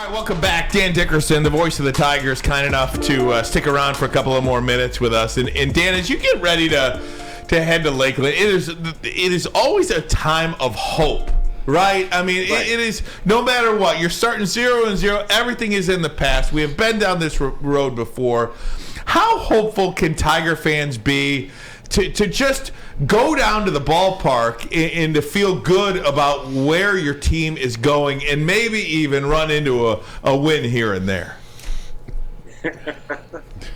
right, welcome back. Dan Dickerson, the voice of the Tigers, kind enough to stick around for a couple of more minutes with us. And Dan, as you get ready to head to Lakeland, it is always a time of hope, right? I mean, right. It is, no matter what, you're starting 0-0, everything is in the past. We have been down this road before. How hopeful can Tiger fans be to just go down to the ballpark and to feel good about where your team is going and maybe even run into a win here and there?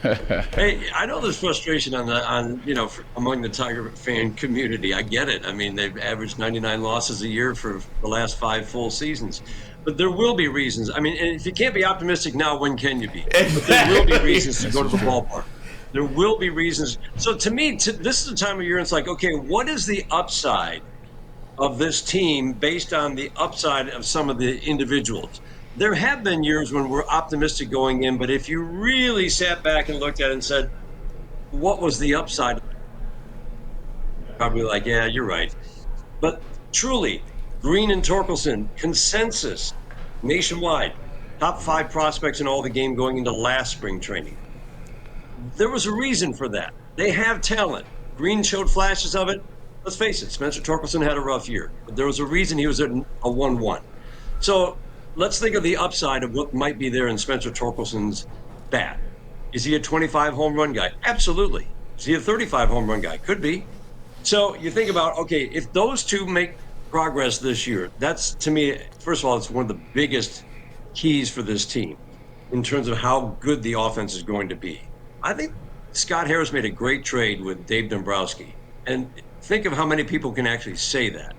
Hey, I know there's frustration among the Tiger fan community. I get it. I mean, they've averaged 99 losses a year for the last 5 full seasons. But there will be reasons. I mean, and if you can't be optimistic now, when can you be? But there will be reasons to go to the ballpark. There will be reasons. So to me, this is the time of year it's like, okay, what is the upside of this team based on the upside of some of the individuals? There have been years when we're optimistic going in, but if you really sat back and looked at it and said, what was the upside? Probably like, yeah, you're right. But truly, Green and Torkelson, consensus, nationwide, top 5 prospects in all the game going into last spring training. There was a reason for that. They have talent. Green showed flashes of it. Let's face it, Spencer Torkelson had a rough year, but there was a reason he was at a 1-1. So let's think of the upside of what might be there in Spencer Torkelson's bat. Is he a 25 home run guy? Absolutely. Is he a 35 home run guy? Could be. So you think about, okay, if those two make progress this year, that's, to me, first of all, it's one of the biggest keys for this team in terms of how good the offense is going to be. I think Scott Harris made a great trade with Dave Dombrowski. And think of how many people can actually say that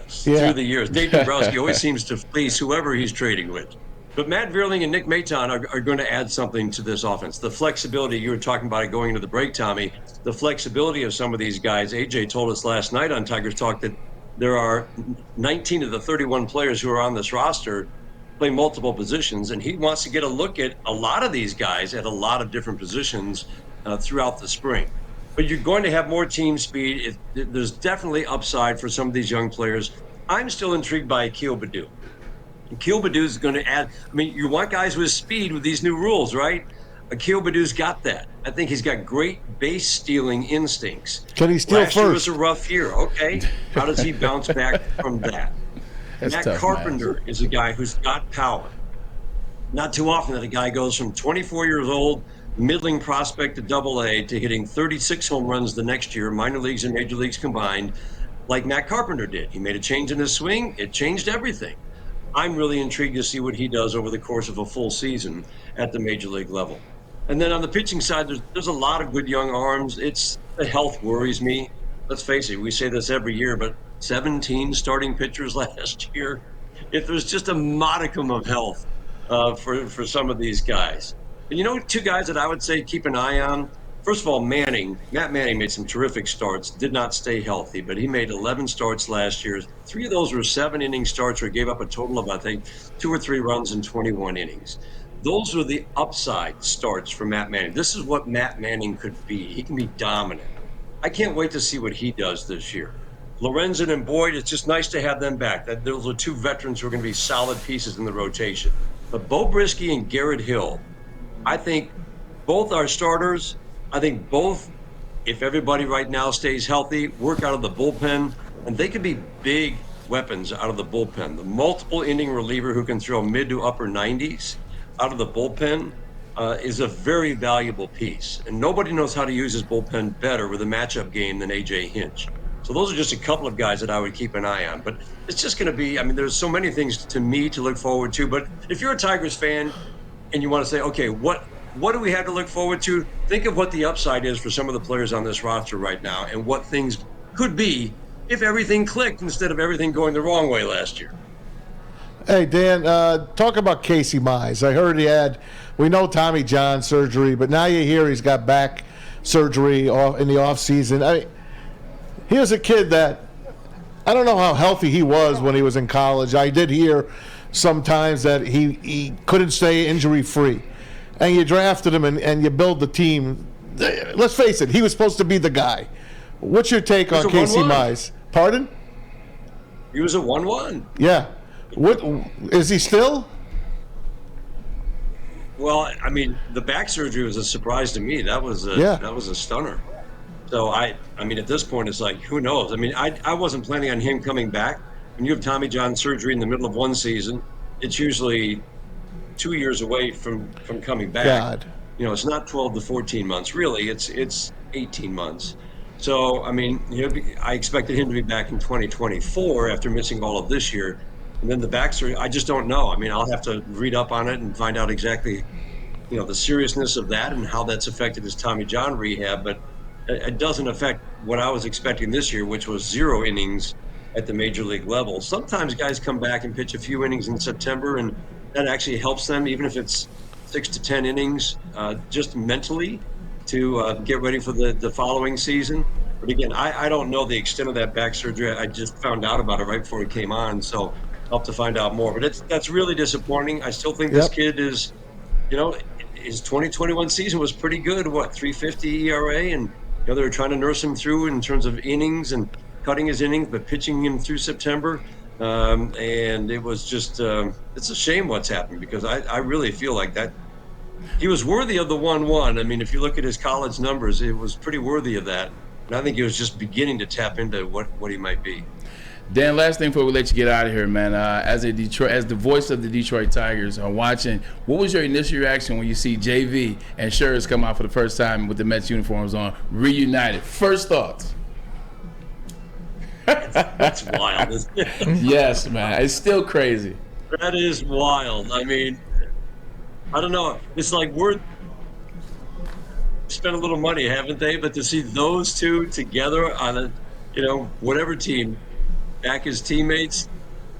through the years. Dave Dombrowski always seems to fleece whoever he's trading with. But Matt Vierling and Nick Maton are going to add something to this offense. The flexibility, you were talking about it going into the break, Tommy, the flexibility of some of these guys. AJ told us last night on Tigers Talk that there are 19 of the 31 players who are on this roster play multiple positions, and he wants to get a look at a lot of these guys at a lot of different positions throughout the spring. But you're going to have more team speed. There's definitely upside for some of these young players. I'm still intrigued by Akil Baddoo. Akil Baddoo is going to add, I mean, you want guys with speed with these new rules, right? Akil Baddoo's got that. I think he's got great base stealing instincts. Can he steal Last first? year was a rough year. Okay, how does he bounce back from that? Matt Carpenter is a guy who's got power. Not too often that a guy goes from 24 years old, middling prospect to AA, to hitting 36 home runs the next year, minor leagues and major leagues combined, like Matt Carpenter did. He made a change in his swing. It changed everything. I'm really intrigued to see what he does over the course of a full season at the major league level. And then on the pitching side, there's a lot of good young arms. The health worries me. Let's face it, we say this every year, but 17 starting pitchers last year. If there's just a modicum of health for some of these guys. And you know, 2 guys that I would say keep an eye on. First of all, Matt Manning made some terrific starts, did not stay healthy, but he made 11 starts last year. 3 of those were 7-inning starts where he gave up a total of, I think, 2 or 3 runs in 21 innings. Those are the upside starts for Matt Manning. This is what Matt Manning could be. He can be dominant. I can't wait to see what he does this year. Lorenzen and Boyd, it's just nice to have them back. Those are 2 veterans who are going to be solid pieces in the rotation. But Bo Brisky and Garrett Hill, I think both are starters. I think both, if everybody right now stays healthy, work out of the bullpen, and they could be big weapons out of the bullpen. The multiple inning reliever who can throw mid to upper 90s out of the bullpen is a very valuable piece. And nobody knows how to use his bullpen better with a matchup game than A.J. Hinch. So those are just a couple of guys that I would keep an eye on. But it's just going to be, I mean, there's so many things to me to look forward to. But if you're a Tigers fan and you want to say, okay, what do we have to look forward to? Think of what the upside is for some of the players on this roster right now and what things could be if everything clicked instead of everything going the wrong way last year. Hey, Dan, talk about Casey Mize. I heard we know Tommy John surgery, but now you hear he's got back surgery in the offseason. He was a kid that, I don't know how healthy he was when he was in college. I did hear sometimes that he couldn't stay injury-free. And you drafted him and you build the team. Let's face it, he was supposed to be the guy. What's your take on Casey Mize? Pardon? He was a 1-1. Yeah. What is he still? Well, I mean, the back surgery was a surprise to me. That was a stunner. So I mean, at this point, it's like, who knows? I mean, I wasn't planning on him coming back. When you have Tommy John surgery in the middle of one season, it's usually 2 years away from coming back. God. You know, it's not 12 to 14 months. Really, it's 18 months. So, I mean, I expected him to be back in 2024 after missing all of this year. And then the back surgery, I just don't know. I mean, I'll have to read up on it and find out exactly, the seriousness of that and how that's affected his Tommy John rehab. But it doesn't affect what I was expecting this year, which was 0 innings at the major league level. Sometimes guys come back and pitch a few innings in September, and that actually helps them, even if it's 6 to 10 innings, just mentally to get ready for the following season. But again, I don't know the extent of that back surgery. I just found out about it right before he came on, so I'll have to find out more. But that's really disappointing. I still think this kid is, his 2021 season was pretty good. 3.50 ERA, and they were trying to nurse him through in terms of innings and cutting his innings, but pitching him through September. And it was just, it's a shame what's happened, because I really feel like that he was worthy of the 1-1. I mean, if you look at his college numbers, it was pretty worthy of that. And I think he was just beginning to tap into what he might be. Dan, last thing before we let you get out of here, man. As the voice of the Detroit Tigers, watching, what was your initial reaction when you see JV and Scherz come out for the first time with the Mets uniforms on, reunited? First thoughts. That's wild, isn't it? Yes, man. It's still crazy. That is wild. I mean, I don't know. It's like we're spent a little money, haven't they? But to see those two together on a, whatever team, back as teammates,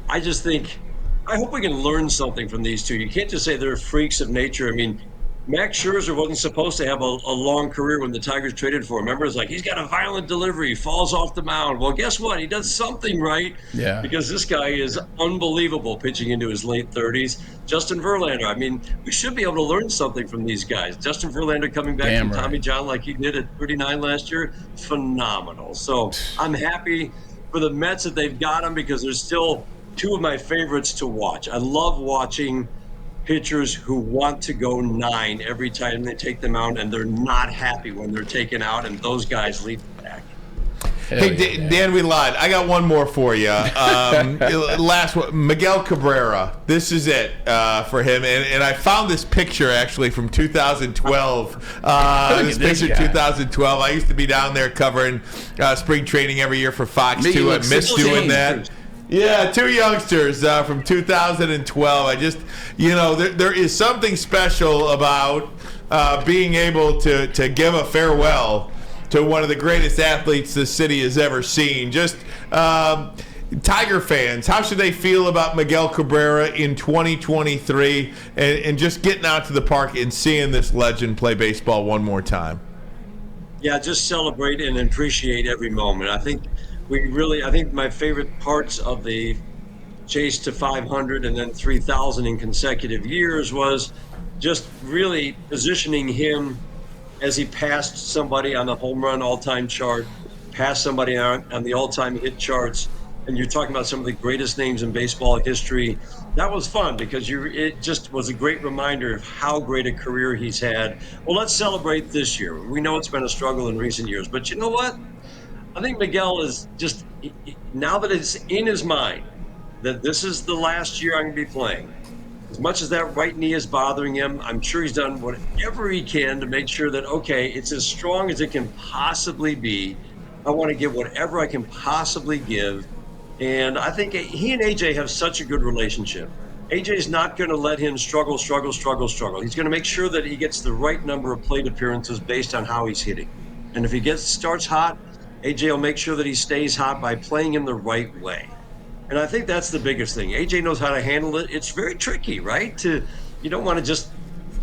I just think, I hope we can learn something from these two. You can't just say they're freaks of nature. I mean, Max Scherzer wasn't supposed to have a long career when the Tigers traded for him. Remember, it's like, he's got a violent delivery, falls off the mound. Well, guess what? He does something right. Yeah. Because this guy is unbelievable pitching into his late 30s. Justin Verlander, I mean, we should be able to learn something from these guys. Justin Verlander coming back from Tommy John like he did at 39 last year, phenomenal. So I'm happy for the Mets that they've got him, because there's still two of my favorites to watch. I love watching pitchers who want to go 9 every time they take them out, and they're not happy when they're taken out, and those guys lead the pack. Hey, Dan, we lied. I got one more for you. Last one, Miguel Cabrera. This is it for him, and I found this picture actually from 2012. This picture 2012. I used to be down there covering spring training every year for Fox 2. I missed doing that. Yeah, 2 youngsters from 2012. I just, there is something special about being able to give a farewell to one of the greatest athletes the city has ever seen. Just Tiger fans, how should they feel about Miguel Cabrera in 2023 and just getting out to the park and seeing this legend play baseball one more time? Yeah, just celebrate and appreciate every moment. I think my favorite parts of the chase to 500 and then 3,000 in consecutive years was just really positioning him as he passed somebody on the home run all-time chart, passed somebody on the all-time hit charts, and you're talking about some of the greatest names in baseball history. That was fun, because it just was a great reminder of how great a career he's had. Well, let's celebrate this year. We know it's been a struggle in recent years, but you know what? I think Miguel is just, now that it's in his mind that this is the last year I'm going to be playing, as much as that right knee is bothering him, I'm sure he's done whatever he can to make sure that, okay, it's as strong as it can possibly be. I want to give whatever I can possibly give. And I think he and AJ have such a good relationship. AJ's not going to let him struggle. He's going to make sure that he gets the right number of plate appearances based on how he's hitting. And if he starts hot, AJ will make sure that he stays hot by playing him the right way. And I think that's the biggest thing. AJ knows how to handle it. It's very tricky, right? You don't want to just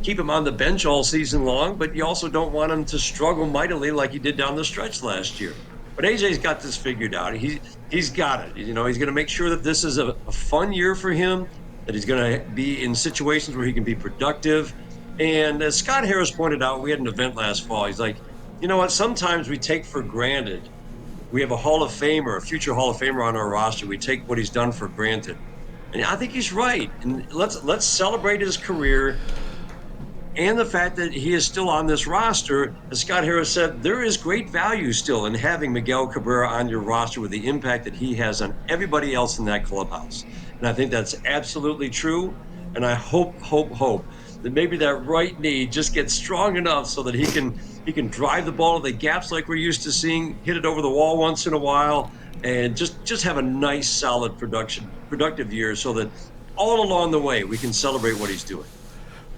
keep him on the bench all season long, but you also don't want him to struggle mightily like he did down the stretch last year. But AJ's got this figured out. He's got it. He's going to make sure that this is a fun year for him, that he's going to be in situations where he can be productive. And as Scott Harris pointed out, we had an event last fall. He's like, you know what? Sometimes we take for granted. We have a Hall of Famer, a future Hall of Famer on our roster. We take what he's done for granted. And I think he's right. And let's celebrate his career. and the fact that he is still on this roster, as Scott Harris said, there is great value still in having Miguel Cabrera on your roster with the impact that he has on everybody else in that clubhouse. And I think that's absolutely true. And I hope that maybe that right knee just gets strong enough so that he can drive the ball to the gaps like we're used to seeing, hit it over the wall once in a while, and just have a nice, solid productive year so that all along the way we can celebrate what he's doing.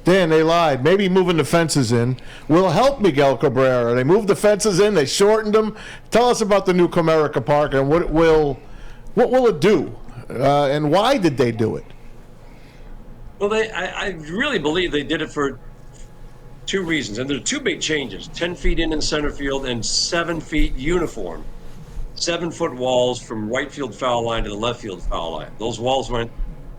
Dan, they lied. Maybe moving the fences in will help Miguel Cabrera. They moved the fences in. They shortened them. Tell us about the new Comerica Park and what will it do, and why did they do it? Well, I really believe they did it for two reasons, and there are two big changes: 10 feet in center field and 7 feet uniform, 7-foot walls from right field foul line to the left field foul line. Those walls went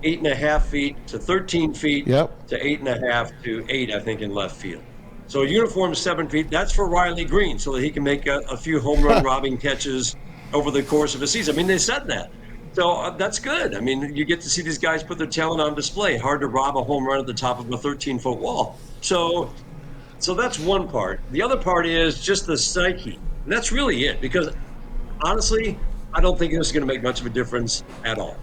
8.5 feet to 13 feet to 8.5 to 8, I think, in left field. So uniform 7 feet, that's for Riley Green so that he can make a few home run robbing catches over the course of a season. I mean, they said that. So that's good. I mean, you get to see these guys put their talent on display. Hard to rob a home run at the top of a 13-foot wall. So that's one part. The other part is just the psyche. And that's really it, because honestly, I don't think this is going to make much of a difference at all.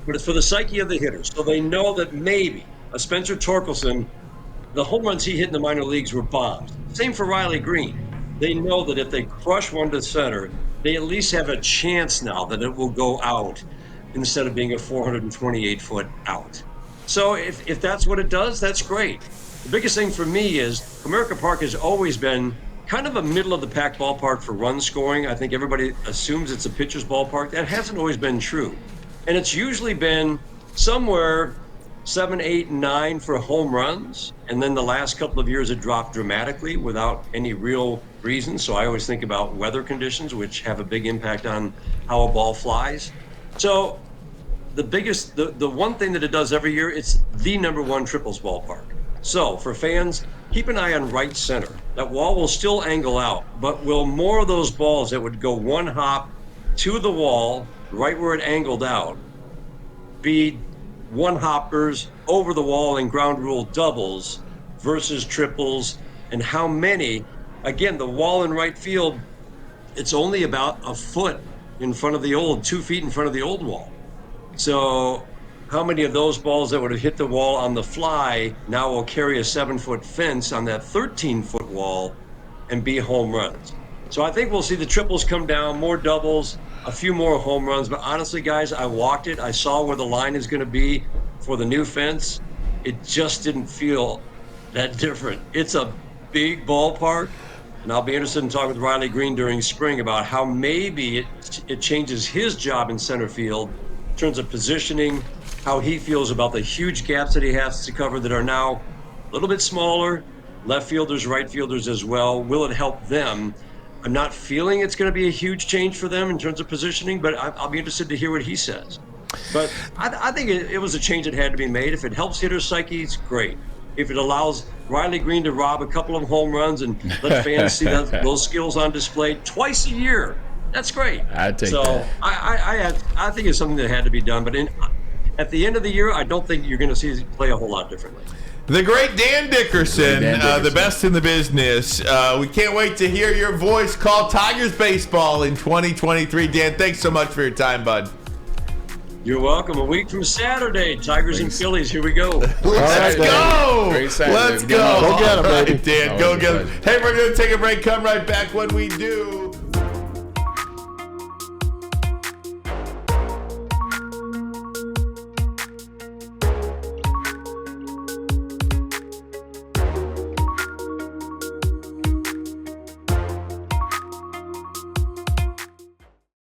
But it's for the psyche of the hitters. So they know that maybe a Spencer Torkelson, the home runs he hit in the minor leagues were bombs. Same for Riley Green. They know that if they crush one to center, they at least have a chance now that it will go out instead of being a 428-foot out. So if that's what it does, that's great. The biggest thing for me is Comerica Park has always been kind of a middle-of-the-pack ballpark for run scoring. I think everybody assumes it's a pitcher's ballpark. That hasn't always been true. And it's usually been somewhere 7, 8, 9 for home runs. And then the last couple of years it dropped dramatically without any real reason. So I always think about weather conditions, which have a big impact on how a ball flies. So the one thing that it does every year, it's the #1 triples ballpark. So for fans, keep an eye on right center. That wall will still angle out, but will more of those balls that would go one hop to the wall, right where it angled out, be one hoppers over the wall and ground rule doubles versus triples, and how many? Again, the wall in right field, it's only about a foot in front of the 2 feet in front of the old wall. So how many of those balls that would have hit the wall on the fly now will carry a 7-foot fence on that 13-foot wall and be home runs? So I think we'll see the triples come down, more doubles, a few more home runs. But honestly, guys, I walked it. I saw where the line is going to be for the new fence. It just didn't feel that different. It's a big ballpark, and I'll be interested in talking with Riley Green during spring about how maybe it changes his job in center field in terms of positioning, how he feels about the huge gaps that he has to cover that are now a little bit smaller, left fielders, right fielders as well. Will it help them? I'm not feeling it's going to be a huge change for them in terms of positioning, but I'll be interested to hear what he says. But I think it was a change that had to be made. If it helps hitters' psyches, great. If it allows Riley Green to rob a couple of home runs and let fans see those skills on display twice a year, that's great. I take so that. I think it's something that had to be done. But at the end of the year, I don't think you're going to see it play a whole lot differently. The great Dan Dickerson, the best in the business. We can't wait to hear your voice call Tigers baseball in 2023. Dan, thanks so much for your time, bud. You're welcome. A week from Saturday, Tigers and Phillies. Here we go. Let's go. Great Saturday. Let's go. Go get 'em, baby. Dan, go get 'em. Hey, we're going to take a break. Come right back when we do.